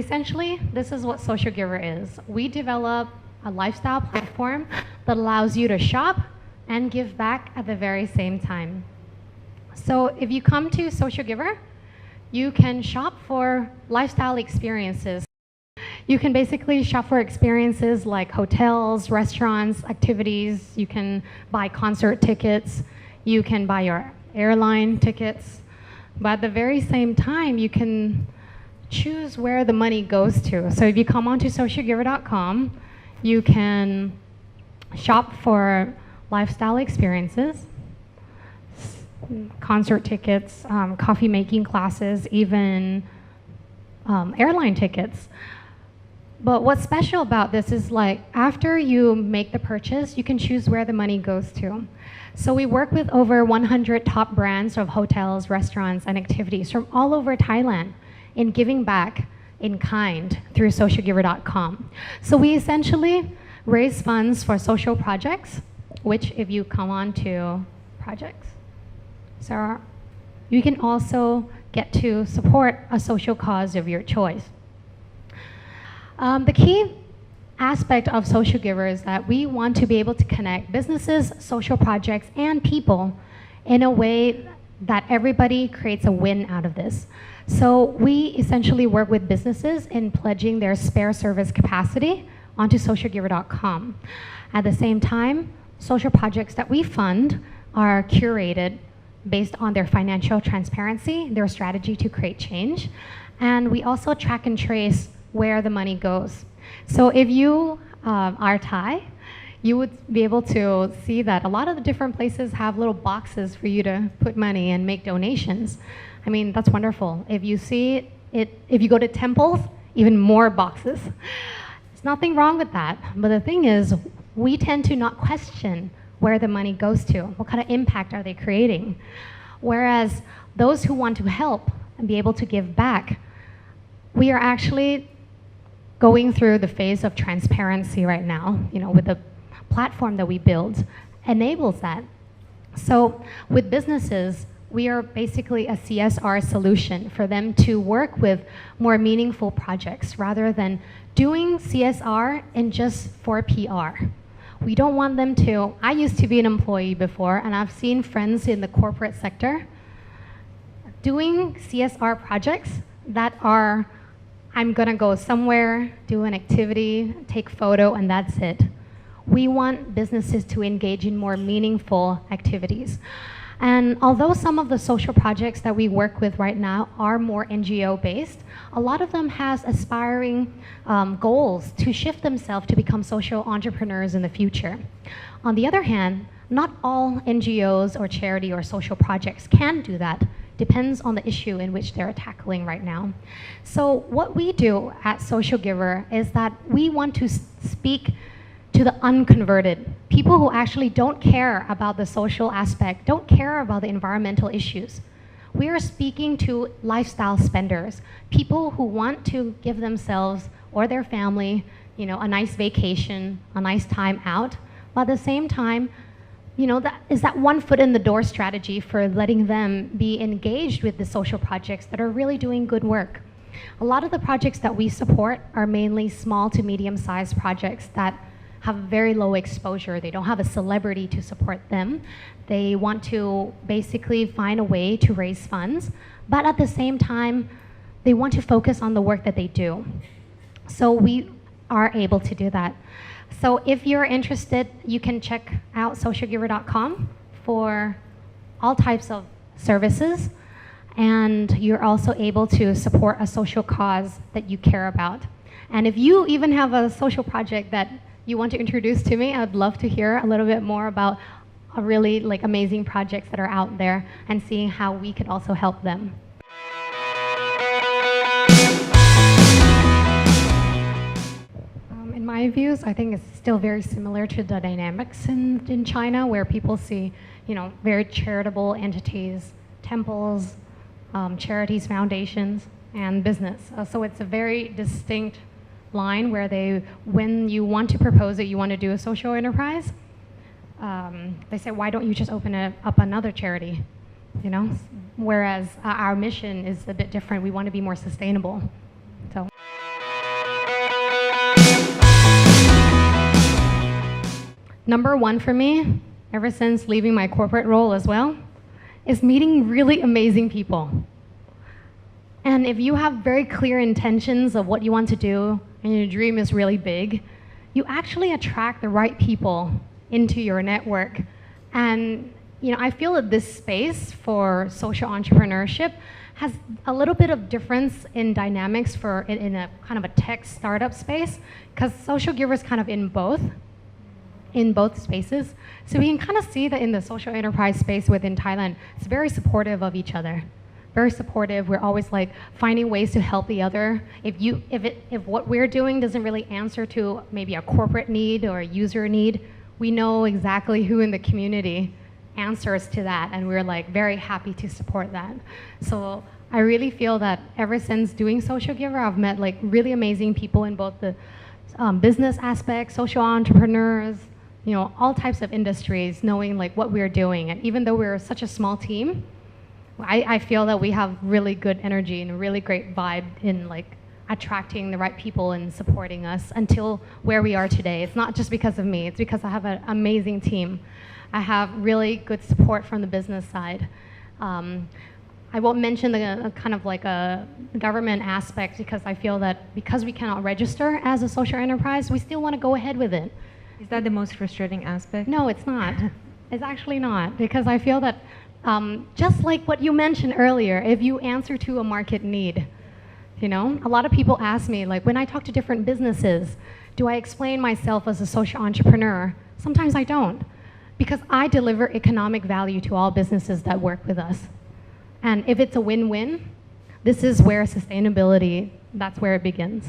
essentially, this is what Social Giver is. We develop a lifestyle platform that allows you to shop and give back at the very same time. So if you come to Social Giver, you can shop for lifestyle experiences. You can basically shop for experiences like hotels, restaurants, activities. You can buy concert tickets. You can buy your airline tickets. But at the very same time, you can choose where the money goes to. So if you come onto socialgiver.com, you can shop for lifestyle experiences, concert tickets, coffee making classes, even airline tickets. But what's special about this is, like, after you make the purchase, you can choose where the money goes to. So we work with over 100 top brands of hotels, restaurants, and activities from all over Thailand in giving back in kind through socialgiver.com. So we essentially raise funds for social projects, which if you come on to projects, so you can also get to support a social cause of your choice. The key aspect of Social Giver is that we want to be able to connect businesses, social projects, and people in a way that everybody creates a win out of this. So we essentially work with businesses in pledging their spare service capacity onto socialgiver.com. At the same time, social projects that we fund are curated based on their financial transparency, their strategy to create change, and we also track and trace where the money goes. So if you are Thai, you would be able to see that a lot of the different places have little boxes for you to put money and make donations. I mean, that's wonderful. If you see it, if you go to temples, even more boxes. There's nothing wrong with that. But the thing is, we tend to not question where the money goes to. What kind of impact are they creating? Whereas those who want to help and be able to give back, we are actually going through the phase of transparency right now, with the platform that we build enables that. So with businesses, we are basically a CSR solution for them to work with more meaningful projects rather than doing CSR and just for PR. We don't want them to, I used to be an employee before, and I've seen friends in the corporate sector doing CSR projects that are, I'm gonna go somewhere, do an activity, take photo, and that's it. We want businesses to engage in more meaningful activities. And although some of the social projects that we work with right now are more NGO-based, a lot of them has aspiring goals to shift themselves to become social entrepreneurs in the future. On the other hand, not all NGOs or charity or social projects can do that. Depends on the issue in which they're tackling right now. So what we do at Social Giver is that we want to speak to the unconverted, people who actually don't care about the social aspect, don't care about the environmental issues. We are speaking to lifestyle spenders, people who want to give themselves or their family, a nice vacation, a nice time out, but at the same time, that is that one foot in the door strategy for letting them be engaged with the social projects that are really doing good work. A lot of the projects that we support are mainly small to medium-sized projects that have very low exposure. They don't have a celebrity to support them. They want to basically find a way to raise funds, but at the same time, they want to focus on the work that they do. So we are able to do that. So if you're interested, you can check out socialgiver.com for all types of services, and you're also able to support a social cause that you care about. And if you even have a social project that you want to introduce to me, I'd love to hear a little bit more about a really amazing projects that are out there and seeing how we could also help them. In my views, I think it's still very similar to the dynamics in China, where people see, very charitable entities, temples, charities, foundations, and business. So it's a very distinct line where when you want to propose that you want to do a social enterprise, they say, why don't you just open up another charity? Whereas our mission is a bit different. We want to be more sustainable. So. number one for me, ever since leaving my corporate role as well, is meeting really amazing people. And if you have very clear intentions of what you want to do and your dream is really big, you actually attract the right people into your network. And I feel that this space for social entrepreneurship has a little bit of difference in dynamics in a kind of a tech startup space, because Social Giver is kind of in both spaces. So we can kind of see that in the social enterprise space within Thailand, it's very supportive of each other. Very supportive. We're always like finding ways to help the other. If what we're doing doesn't really answer to maybe a corporate need or a user need, we know exactly who in the community answers to that, and we're like very happy to support that. So I really feel that ever since doing Social Giver, I've met like really amazing people in both the business aspect, social entrepreneurs, all types of industries, knowing like what we're doing. And even though we're such a small team, I feel that we have really good energy and a really great vibe in like attracting the right people and supporting us until where we are today. It's not just because of me, it's because I have an amazing team. I have really good support from the business side. I won't mention the kind of like a government aspect, because I feel that because we cannot register as a social enterprise, we still want to go ahead with it. Is that the most frustrating aspect? No, it's not. It's actually not, because I feel that just like what you mentioned earlier, if you answer to a market need, a lot of people ask me, like when I talk to different businesses, do I explain myself as a social entrepreneur? Sometimes I don't, because I deliver economic value to all businesses that work with us. And if it's a win-win, this is where sustainability, that's where it begins.